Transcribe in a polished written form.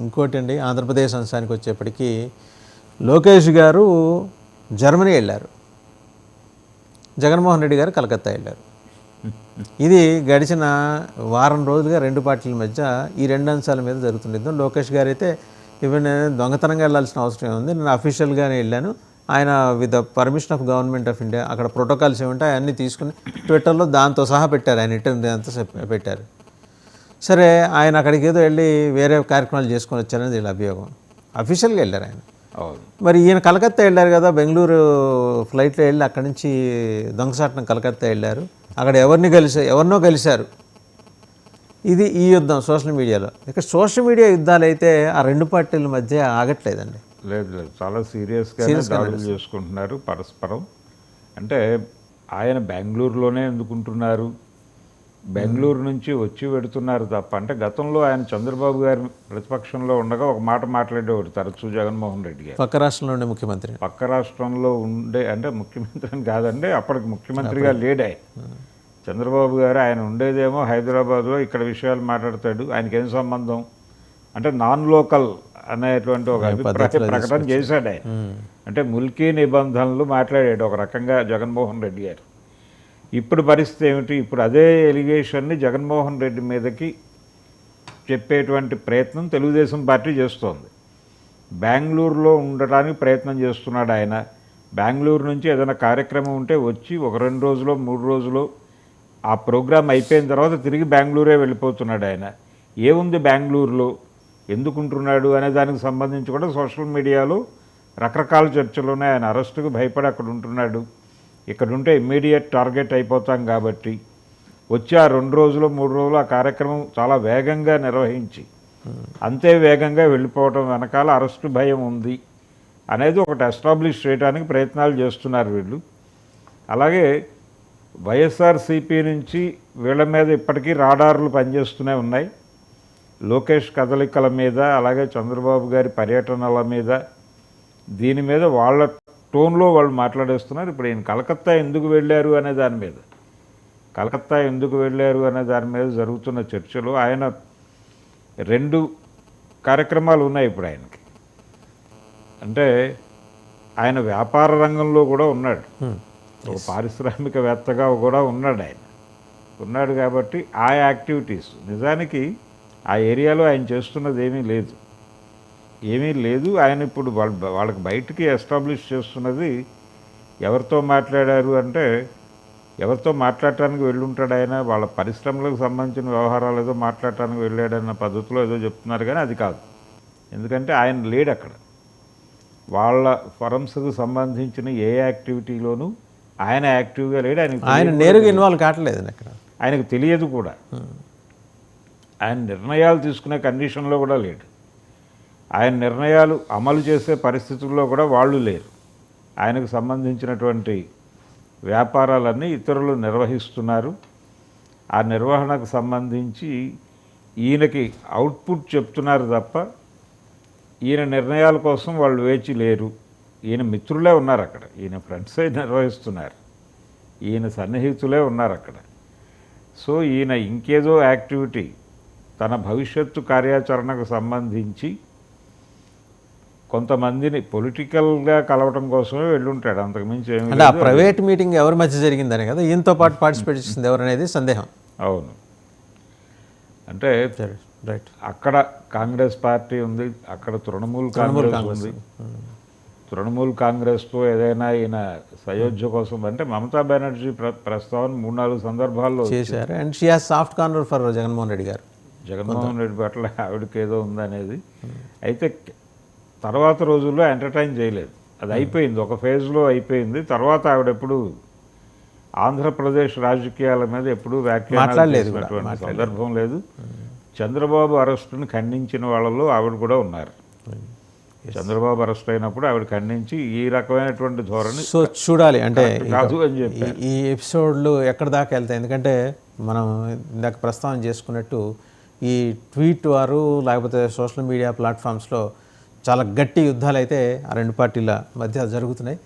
ఇంకోటి అండి, ఆంధ్రప్రదేశ్ అంశానికి వచ్చేప్పటికీ లోకేష్ గారు జర్మనీ వెళ్ళారు, జగన్మోహన్ రెడ్డి గారు కలకత్తా వెళ్ళారు. ఇది గడిచిన వారం రోజులుగా రెండు పార్టీల మధ్య ఈ రెండు అంశాల మీద జరుగుతుంది. లోకేష్ గారు అయితే ఈవెన్ దొంగతనంగా వెళ్ళాల్సిన అవసరం ఉంది, నేను అఫీషియల్గానే వెళ్ళాను, ఆయన with the permission of government of India, అక్కడ ప్రోటోకాల్స్ ఏమంటే అవన్నీ తీసుకుని ట్విట్టర్లో దాంతో సహా పెట్టారు, ఆయన ఇంటర్వ్యూ అంతా పెట్టారు. సరే, ఆయన అక్కడికి ఏదో వెళ్ళి వేరే కార్యక్రమాలు చేసుకొని వచ్చారని వీళ్ళ అభియోగం. అఫీషియల్గా వెళ్ళారు ఆయన. మరి ఈయన కలకత్తా వెళ్ళారు కదా, బెంగళూరు ఫ్లైట్లో వెళ్ళి అక్కడి నుంచి దొంగసాటం కలకత్తా వెళ్ళారు, అక్కడ ఎవరినో కలిశారు. ఇది ఈ యుద్ధం సోషల్ మీడియాలో. ఇక్కడ సోషల్ మీడియా యుద్ధాలు అయితే ఆ రెండు పార్టీల మధ్య ఆగట్లేదండి. లేదు, చాలా సీరియస్గా దాడులు చేసుకుంటున్నారు పరస్పరం. అంటే ఆయన బెంగళూరులోనే ఎందుకుంటున్నారు, బెంగళూరు నుంచి వచ్చి పెడుతున్నారు తప్ప. అంటే గతంలో ఆయన చంద్రబాబు గారి ప్రతిపక్షంలో ఉండగా ఒక మాట మాట్లాడేవాడు తరచూ జగన్మోహన్ రెడ్డి గారు. పక్క రాష్ట్రంలో ఉండే ముఖ్యమంత్రి, పక్క రాష్ట్రంలో ఉండే, అంటే ముఖ్యమంత్రి అని కాదండి, అప్పటికి ముఖ్యమంత్రిగా లేడే చంద్రబాబు గారు. ఆయన ఉండేదేమో హైదరాబాద్లో, ఇక్కడ విషయాలు మాట్లాడతాడు, ఆయనకేం సంబంధం అంటే నాన్ లోకల్ అనేటువంటి ఒక అభిప్రాయ ప్రకటన చేశాడు ఆయన. అంటే ముల్కీ నిబంధనలు మాట్లాడాడు ఒక రకంగా జగన్మోహన్ రెడ్డి గారు. ఇప్పుడు పరిస్థితి ఏమిటి, ఇప్పుడు అదే ఎలిగేషన్ని జగన్మోహన్ రెడ్డి మీదకి చెప్పేటువంటి ప్రయత్నం తెలుగుదేశం పార్టీ చేస్తోంది. బెంగళూరులో ఉండటానికి ప్రయత్నం చేస్తున్నాడు ఆయన. బెంగళూరు నుంచి ఏదైనా కార్యక్రమం ఉంటే వచ్చి ఒక 2 రోజులో 3 రోజులో ఆ ప్రోగ్రాం అయిపోయిన తర్వాత తిరిగి బెంగళూరే వెళ్ళిపోతున్నాడు ఆయన. ఏముంది బెంగళూరులో, ఎందుకుంటున్నాడు అనే దానికి సంబంధించి కూడా సోషల్ మీడియాలో రకరకాల చర్చలున్నాయి. ఆయన అరెస్టుకు భయపడి అక్కడ ఉంటున్నాడు, ఇక్కడ ఉంటే ఇమ్మీడియట్ టార్గెట్ అయిపోతాం కాబట్టి వచ్చి ఆ 2 రోజులు 3 రోజులు ఆ కార్యక్రమం చాలా వేగంగా నిర్వహించి అంతే వేగంగా వెళ్ళిపోవటం వెనకాల అరెస్టు భయం ఉంది అనేది ఒకటి ఎస్టాబ్లిష్ చేయడానికి ప్రయత్నాలు చేస్తున్నారు వీళ్ళు. అలాగే వైఎస్ఆర్సీపీ నుంచి వీళ్ళ మీద ఇప్పటికీ రాడార్లు పనిచేస్తూనే ఉన్నాయి. లోకేష్ కదలికల మీద, అలాగే చంద్రబాబు గారి పర్యటనల మీద, దీని మీద వాళ్ళ టోన్లో వాళ్ళు మాట్లాడేస్తున్నారు. ఇప్పుడు ఈయన కలకత్తా ఎందుకు వెళ్ళారు అనే దాని మీద, జరుగుతున్న చర్చలు, ఆయన 2 కార్యక్రమాలు ఉన్నాయి ఇప్పుడు ఆయనకి. అంటే ఆయన వ్యాపార రంగంలో కూడా ఉన్నాడు, ఒక పారిశ్రామికవేత్తగా కూడా ఉన్నాడు కాబట్టి ఆ యాక్టివిటీస్ నిజానికి ఆ ఏరియాలో ఆయన చేస్తున్నది ఏమీ లేదు. ఆయన ఇప్పుడు వాళ్ళకి బయటికి ఎస్టాబ్లిష్ చేస్తున్నది ఎవరితో మాట్లాడారు అంటే, ఎవరితో మాట్లాడటానికి వెళ్ళుంటాడు ఆయన, వాళ్ళ పరిశ్రమలకు సంబంధించిన వ్యవహారాలు ఏదో మాట్లాడటానికి వెళ్ళాడన్న పద్ధతిలో ఏదో చెప్తున్నారు, కానీ అది కాదు. ఎందుకంటే ఆయన లేడు అక్కడ. వాళ్ళ ఫరమ్స్కు సంబంధించిన ఏ యాక్టివిటీలోనూ ఆయన యాక్టివ్గా లేడు. ఆయన నేరుగా ఇన్వాల్వ్ కావట్లేదు అక్కడ, ఆయనకు తెలియదు కూడా. ఆయన నిర్ణయాలు తీసుకునే కండిషన్లో కూడా లేడు. ఆయన నిర్ణయాలు అమలు చేసే పరిస్థితుల్లో కూడా వాళ్ళు లేరు. ఆయనకు సంబంధించినటువంటి వ్యాపారాలన్నీ ఇతరులు నిర్వహిస్తున్నారు. ఆ నిర్వహణకు సంబంధించి ఈయనకి అవుట్పుట్ చెప్తున్నారు తప్ప ఈయన నిర్ణయాల కోసం వాళ్ళు వేచి లేరు. ఈయన మిత్రులే ఉన్నారు అక్కడ, ఈయన ఫ్రెండ్సే నిర్వహిస్తున్నారు, ఈయన సన్నిహితులే ఉన్నారు అక్కడ. సో ఈయన ఇంకేదో యాక్టివిటీ తన భవిష్యత్తు కార్యాచరణకు సంబంధించి కొంతమందిని పొలిటికల్గా కలవటం కోసమే వెళ్ళుంటాడు, అంతకుమించి ఏమి. అంటే ఆ ప్రైవేట్ మీటింగ్ ఎవరి మధ్య జరిగిందని కదా, ఈయనతో పాటు పార్టిసిపేట్ చేసింది ఎవరనేది సందేహం. అవును, అంటే రైట్, అక్కడ కాంగ్రెస్ పార్టీ ఉంది, అక్కడ తృణమూల్ కాంగ్రెస్ ఉంది. తృణమూల్ కాంగ్రెస్తో ఏదైనా ఈయన సయోధ్య కోసం అంటే మమతా బెనర్జీ ప్రస్తావన 3-4 సందర్భాల్లో చేశారు. And she has soft corner for Jaganmohan Reddy గారు. జగన్మోహన్ రెడ్డి పట్ల ఆవిడకి ఏదో ఉందనేది. అయితే తర్వాత రోజుల్లో ఎంటర్టైన్ చేయలేదు, అది అయిపోయింది, ఒక ఫేజ్లో అయిపోయింది. తర్వాత ఆవిడెప్పుడు ఆంధ్రప్రదేశ్ రాజకీయాల మీద ఎప్పుడూ వ్యాఖ్యానాలు చేసినటువంటి సందర్భం లేదు. చంద్రబాబు అరెస్టును ఖండించిన వాళ్ళలో ఆవిడ కూడా ఉన్నారు. చంద్రబాబు అరెస్ట్ అయినప్పుడు ఆవిడ ఖండించి ఈ రకమైనటువంటి ధోరణి. సో చూడాలి అంటే కాదు అని చెప్పి ఈ ఎపిసోడ్లు ఎక్కడి దాకా వెళ్తాయి. ఎందుకంటే మనం ఇందాక ప్రస్తావన చేసుకున్నట్టు ఈ ట్వీట్ వారు లేకపోతే సోషల్ మీడియా ప్లాట్ఫామ్స్లో చాలా గట్టి యుద్ధాలు అయితే ఆ రెండు పార్టీల మధ్య జరుగుతున్నాయి.